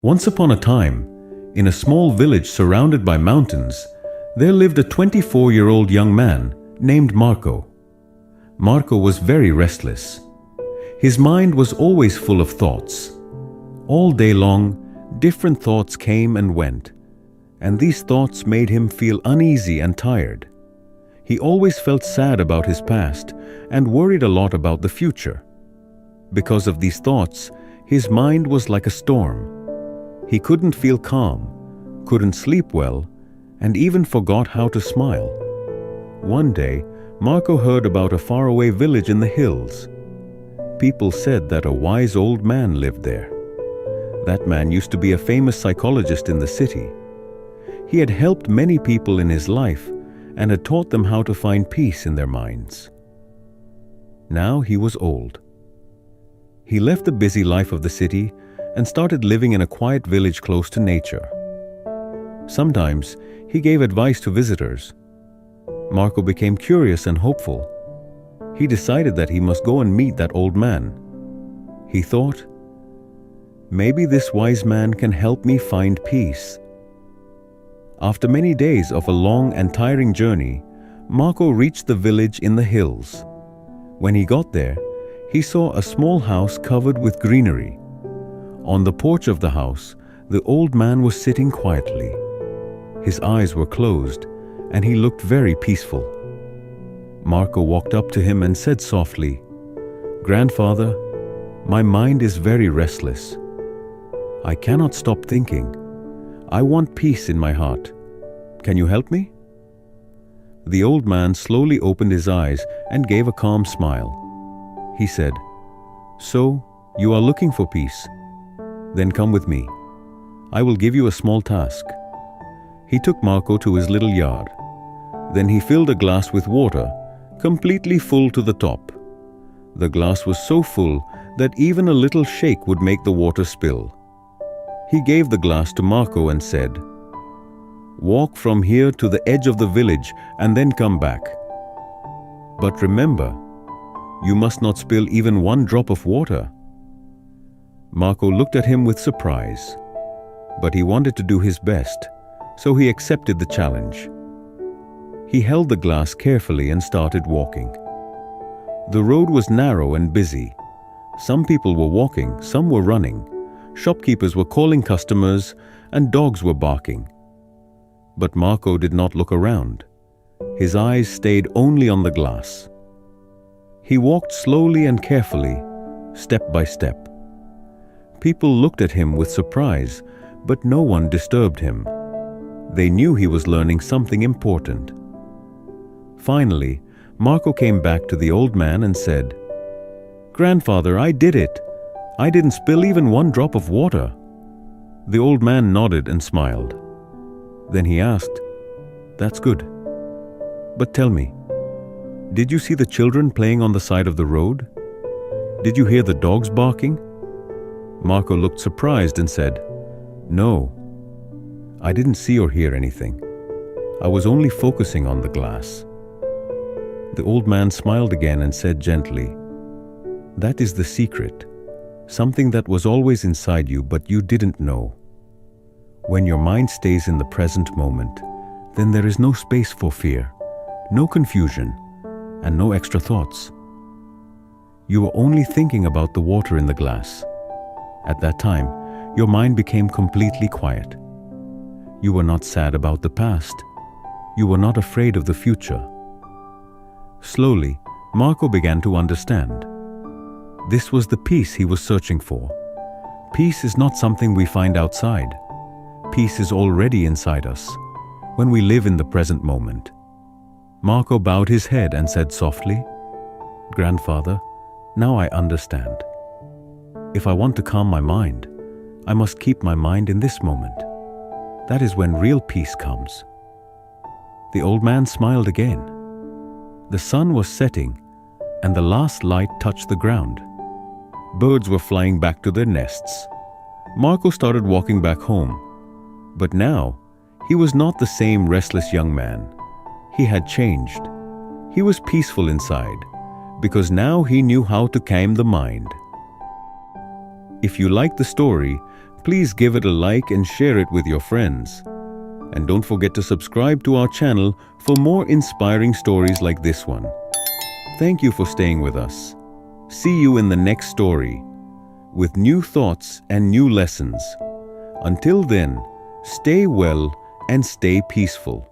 Once upon a time, in a small village surrounded by mountains, there lived a 24-year-old young man named Marco. Marco was very restless. His mind was always full of thoughts. All day long, different thoughts came and went, and these thoughts made him feel uneasy and tired. He always felt sad about his past and worried a lot about the future. Because of these thoughts, his mind was like a storm. He couldn't feel calm, couldn't sleep well, and even forgot how to smile. One day, Marco heard about a faraway village in the hills. People said that a wise old man lived there. That man used to be a famous psychologist in the city. He had helped many people in his life and had taught them how to find peace in their minds. Now he was old. He left the busy life of the city and started living in a quiet village close to nature. Sometimes he gave advice to visitors. Marco became curious and hopeful. He decided that he must go and meet that old man. He thought, maybe this wise man can help me find peace. After many days of a long and tiring journey, Marco reached the village in the hills. When he got there, he saw a small house covered with greenery. On the porch of the house, the old man was sitting quietly. His eyes were closed, and he looked very peaceful. Marco walked up to him and said softly, "Grandfather, my mind is very restless. I cannot stop thinking. I want peace in my heart. Can you help me?" The old man slowly opened his eyes and gave a calm smile. He said, "So, you are looking for peace? Then come with me. I will give you a small task." He took Marco to his little yard. Then he filled a glass with water, completely full to the top. The glass was so full that even a little shake would make the water spill. He gave the glass to Marco and said, "Walk from here to the edge of the village and then come back. But remember, you must not spill even one drop of water." Marco looked at him with surprise, but he wanted to do his best, so he accepted the challenge. He held the glass carefully and started walking. The road was narrow and busy. Some people were walking, some were running. Shopkeepers were calling customers, and dogs were barking. But Marco did not look around. His eyes stayed only on the glass. He walked slowly and carefully, step by step. People looked at him with surprise, but no one disturbed him. They knew he was learning something important. Finally, Marco came back to the old man and said, "Grandfather, I did it. I didn't spill even one drop of water." The old man nodded and smiled. Then he asked, "That's good. But tell me, did you see the children playing on the side of the road? Did you hear the dogs barking?" Marco looked surprised and said, "No, I didn't see or hear anything. I was only focusing on the glass." The old man smiled again and said gently, "That is the secret, something that was always inside you but you didn't know. When your mind stays in the present moment, then there is no space for fear, no confusion, and no extra thoughts. You are only thinking about the water in the glass. At that time, your mind became completely quiet. You were not sad about the past. You were not afraid of the future." Slowly, Marco began to understand. This was the peace he was searching for. Peace is not something we find outside. Peace is already inside us, when we live in the present moment. Marco bowed his head and said softly, "Grandfather, now I understand. If I want to calm my mind, I must keep my mind in this moment. That is when real peace comes." The old man smiled again. The sun was setting, and the last light touched the ground. Birds were flying back to their nests. Marco started walking back home. But now, he was not the same restless young man. He had changed. He was peaceful inside, because now he knew how to calm the mind. If you like the story, Please give it a like and share it with your friends. And don't forget to subscribe to our channel for more inspiring stories like this one. Thank you for staying with us. See you in the next story with new thoughts and new lessons. Until then, stay well and stay peaceful.